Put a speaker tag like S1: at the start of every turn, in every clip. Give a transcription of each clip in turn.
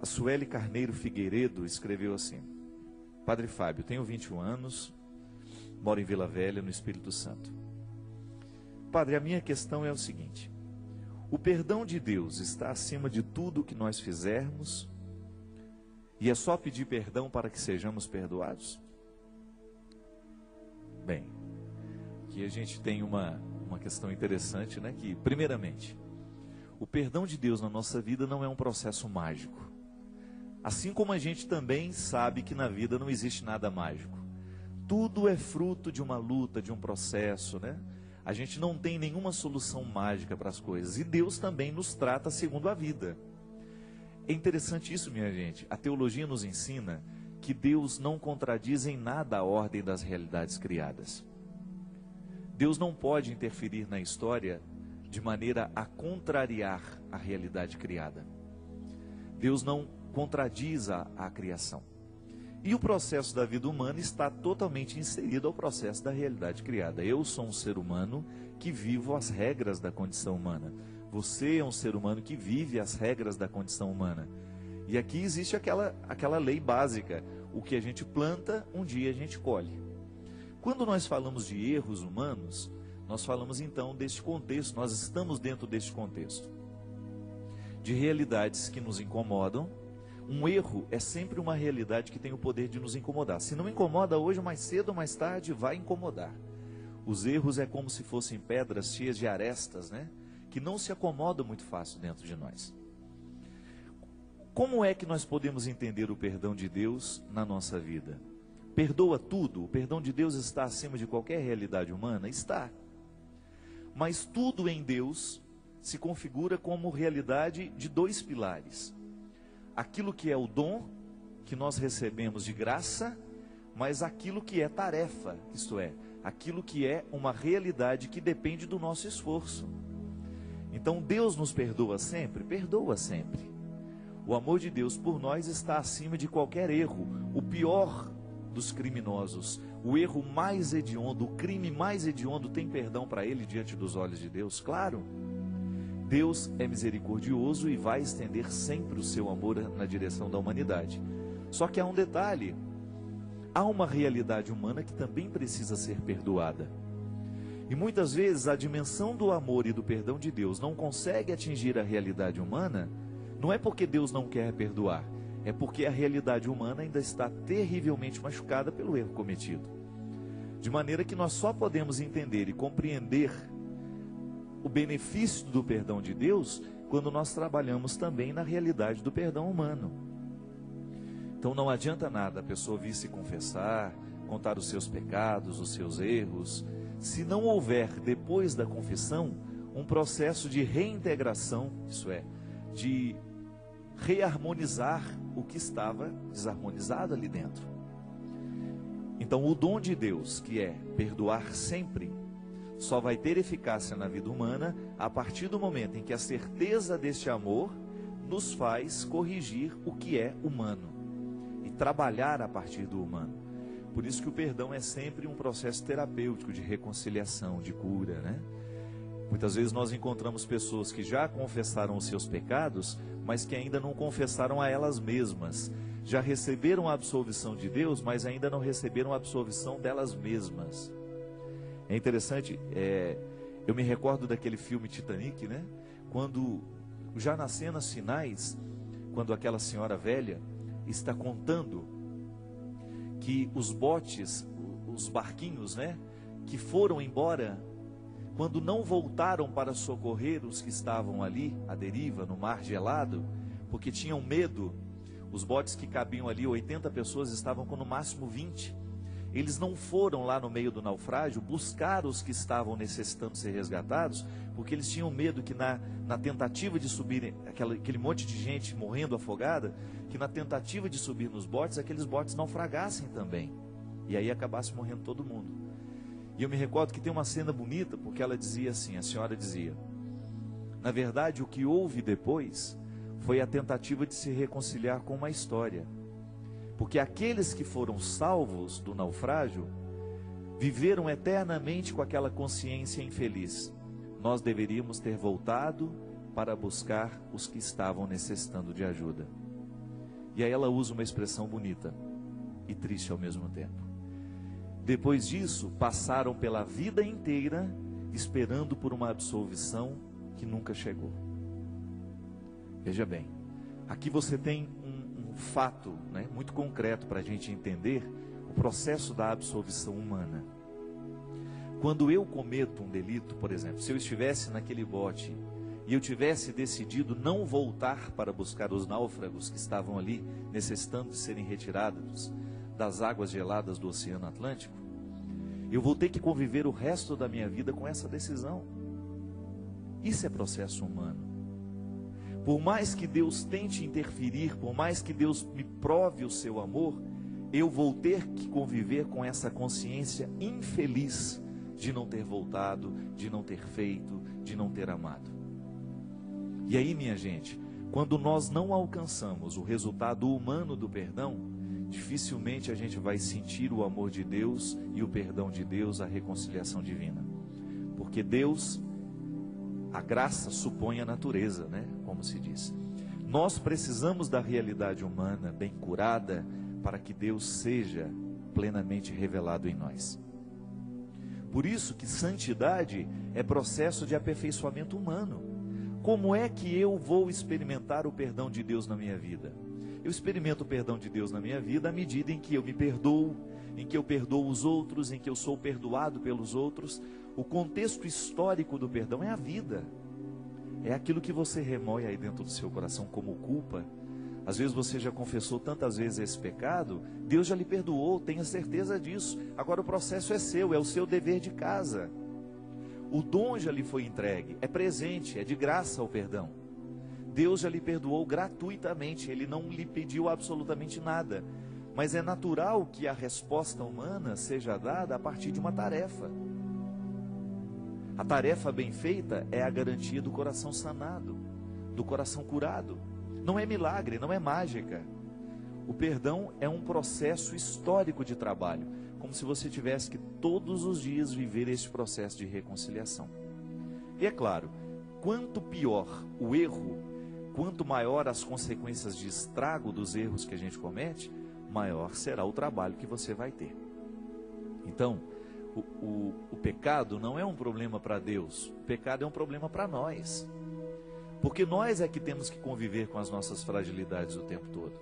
S1: A Sueli Carneiro Figueiredo escreveu assim: Padre Fábio, tenho 21 anos, moro em Vila Velha, no Espírito Santo. Padre, a minha questão é o seguinte: o perdão de Deus está acima de tudo o que nós fizermos e é só pedir perdão para que sejamos perdoados? Bem, aqui a gente tem uma questão interessante, né? Que, primeiramente, o perdão de Deus na nossa vida não é um processo mágico. Assim como a gente também sabe que na vida não existe nada mágico. Tudo é fruto de uma luta, de um processo, né? A gente não tem nenhuma solução mágica para as coisas. E Deus também nos trata segundo a vida. É interessante isso, minha gente. A teologia nos ensina que Deus não contradiz em nada a ordem das realidades criadas. Deus não pode interferir na história de maneira a contrariar a realidade criada. Deus não contradiz a criação. E o processo da vida humana está totalmente inserido ao processo da realidade criada. Eu sou um ser humano que vivo as regras da condição humana. Você é um ser humano que vive as regras da condição humana. E aqui existe aquela lei básica: o que a gente planta, um dia a gente colhe. Quando nós falamos de erros humanos, nós falamos então deste contexto, nós estamos dentro deste contexto de realidades que nos incomodam. Um erro é sempre uma realidade que tem o poder de nos incomodar. Se não incomoda hoje, mais cedo ou mais tarde vai incomodar. Os erros é como se fossem pedras cheias de arestas, né? Que não se acomodam muito fácil dentro de nós. Como é que nós podemos entender o perdão de Deus na nossa vida? Perdoa tudo? O perdão de Deus está acima de qualquer realidade humana? Está. Mas tudo em Deus se configura como realidade de dois pilares: aquilo que é o dom que nós recebemos de graça, mas aquilo que é tarefa, isto é, aquilo que é uma realidade que depende do nosso esforço. Então Deus nos perdoa sempre? Perdoa sempre. O amor de Deus por nós está acima de qualquer erro. O pior dos criminosos, o erro mais hediondo, o crime mais hediondo, tem perdão para ele diante dos olhos de Deus? Claro. Deus é misericordioso e vai estender sempre o seu amor na direção da humanidade. Só que há um detalhe: há uma realidade humana que também precisa ser perdoada. E muitas vezes a dimensão do amor e do perdão de Deus não consegue atingir a realidade humana. Não é porque Deus não quer perdoar, é porque a realidade humana ainda está terrivelmente machucada pelo erro cometido. De maneira que nós só podemos entender e compreender o benefício do perdão de Deus quando nós trabalhamos também na realidade do perdão humano. Então não adianta nada a pessoa vir se confessar, contar os seus pecados, os seus erros, se não houver depois da confissão um processo de reintegração, isso é, de reharmonizar o que estava desarmonizado ali dentro. Então o dom de Deus, que é perdoar sempre, só vai ter eficácia na vida humana a partir do momento em que a certeza deste amor nos faz corrigir o que é humano e trabalhar a partir do humano. Por isso que o perdão é sempre um processo terapêutico de reconciliação, de cura, né? Muitas vezes nós encontramos pessoas que já confessaram os seus pecados, mas que ainda não confessaram a elas mesmas. Já receberam a absolvição de Deus, mas ainda não receberam a absolvição delas mesmas. É interessante, eu me recordo daquele filme Titanic, né? Quando, já nas cenas finais, quando aquela senhora velha está contando que os botes, os barquinhos, né, que foram embora, quando não voltaram para socorrer os que estavam ali, à deriva, no mar gelado, porque tinham medo. Os botes que cabiam ali, 80 pessoas, estavam com no máximo 20. Eles não foram lá no meio do naufrágio buscar os que estavam necessitando ser resgatados, porque eles tinham medo que na tentativa de subir, aquele monte de gente morrendo afogada, que na tentativa de subir nos botes, aqueles botes naufragassem também. E aí acabasse morrendo todo mundo. E eu me recordo que tem uma cena bonita, porque ela dizia assim, a senhora dizia: na verdade o que houve depois foi a tentativa de se reconciliar com uma história. Porque aqueles que foram salvos do naufrágio viveram eternamente com aquela consciência infeliz. Nós deveríamos ter voltado para buscar os que estavam necessitando de ajuda. E aí ela usa uma expressão bonita e triste ao mesmo tempo. Depois disso, passaram pela vida inteira esperando por uma absolvição que nunca chegou. Veja bem, aqui você tem um fato, né, muito concreto para a gente entender o processo da absolvição humana. Quando eu cometo um delito, por exemplo, se eu estivesse naquele bote e eu tivesse decidido não voltar para buscar os náufragos que estavam ali, necessitando de serem retirados das águas geladas do Oceano Atlântico, eu vou ter que conviver o resto da minha vida com essa decisão. Isso é processo humano. Por mais que Deus tente interferir, por mais que Deus me prove o seu amor, eu vou ter que conviver com essa consciência infeliz de não ter voltado, de não ter feito, de não ter amado. E aí, minha gente, quando nós não alcançamos o resultado humano do perdão, dificilmente a gente vai sentir o amor de Deus e o perdão de Deus, a reconciliação divina. Porque Deus, a graça supõe a natureza, né? Como se diz. Nós precisamos da realidade humana bem curada para que Deus seja plenamente revelado em nós. Por isso que santidade é processo de aperfeiçoamento humano. Como é que eu vou experimentar o perdão de Deus na minha vida? Eu experimento o perdão de Deus na minha vida à medida em que eu me perdoo, em que eu perdoo os outros, em que eu sou perdoado pelos outros. O contexto histórico do perdão é a vida. É aquilo que você remoe aí dentro do seu coração como culpa. Às vezes você já confessou tantas vezes esse pecado, Deus já lhe perdoou, tenha certeza disso. Agora o processo é seu, é o seu dever de casa. O dom já lhe foi entregue, é presente, é de graça o perdão. Deus já lhe perdoou gratuitamente, Ele não lhe pediu absolutamente nada. Mas é natural que a resposta humana seja dada a partir de uma tarefa. A tarefa bem feita é a garantia do coração sanado, do coração curado. Não é milagre, não é mágica. O perdão é um processo histórico de trabalho, como se você tivesse que todos os dias viver esse processo de reconciliação. E é claro, quanto pior o erro, quanto maior as consequências de estrago dos erros que a gente comete, maior será o trabalho que você vai ter. Então, o pecado não é um problema para Deus, o pecado é um problema para nós. Porque nós é que temos que conviver com as nossas fragilidades o tempo todo.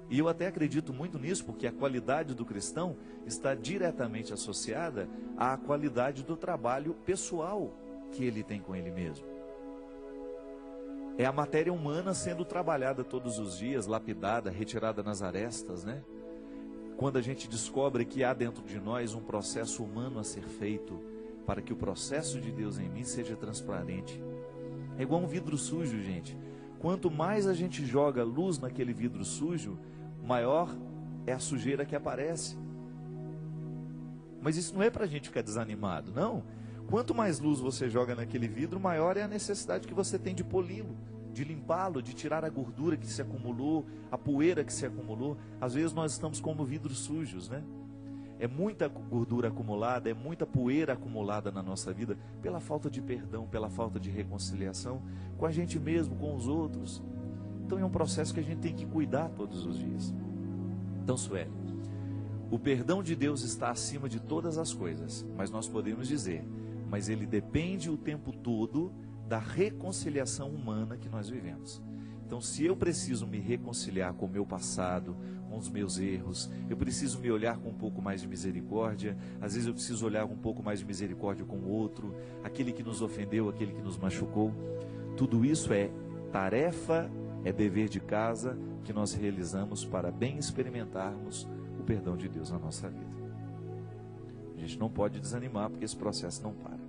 S1: E eu até acredito muito nisso, porque a qualidade do cristão está diretamente associada à qualidade do trabalho pessoal que ele tem com ele mesmo. É a matéria humana sendo trabalhada todos os dias, lapidada, retirada nas arestas, né? Quando a gente descobre que há dentro de nós um processo humano a ser feito, para que o processo de Deus em mim seja transparente. É igual um vidro sujo, gente. Quanto mais a gente joga luz naquele vidro sujo, maior é a sujeira que aparece. Mas isso não é para a gente ficar desanimado, não. Quanto mais luz você joga naquele vidro, maior é a necessidade que você tem de poli-lo, de limpá-lo, de tirar a gordura que se acumulou, a poeira que se acumulou. Às vezes nós estamos como vidros sujos, né? É muita gordura acumulada, é muita poeira acumulada na nossa vida, pela falta de perdão, pela falta de reconciliação com a gente mesmo, com os outros. Então é um processo que a gente tem que cuidar todos os dias. Então, Sueli, o perdão de Deus está acima de todas as coisas, mas nós podemos dizer, mas ele depende o tempo todo da reconciliação humana que nós vivemos. Então, se eu preciso me reconciliar com o meu passado, com os meus erros, eu preciso me olhar com um pouco mais de misericórdia, às vezes eu preciso olhar com um pouco mais de misericórdia com o outro, aquele que nos ofendeu, aquele que nos machucou. Tudo isso é tarefa, é dever de casa que nós realizamos para bem experimentarmos o perdão de Deus na nossa vida. A gente não pode desanimar porque esse processo não para.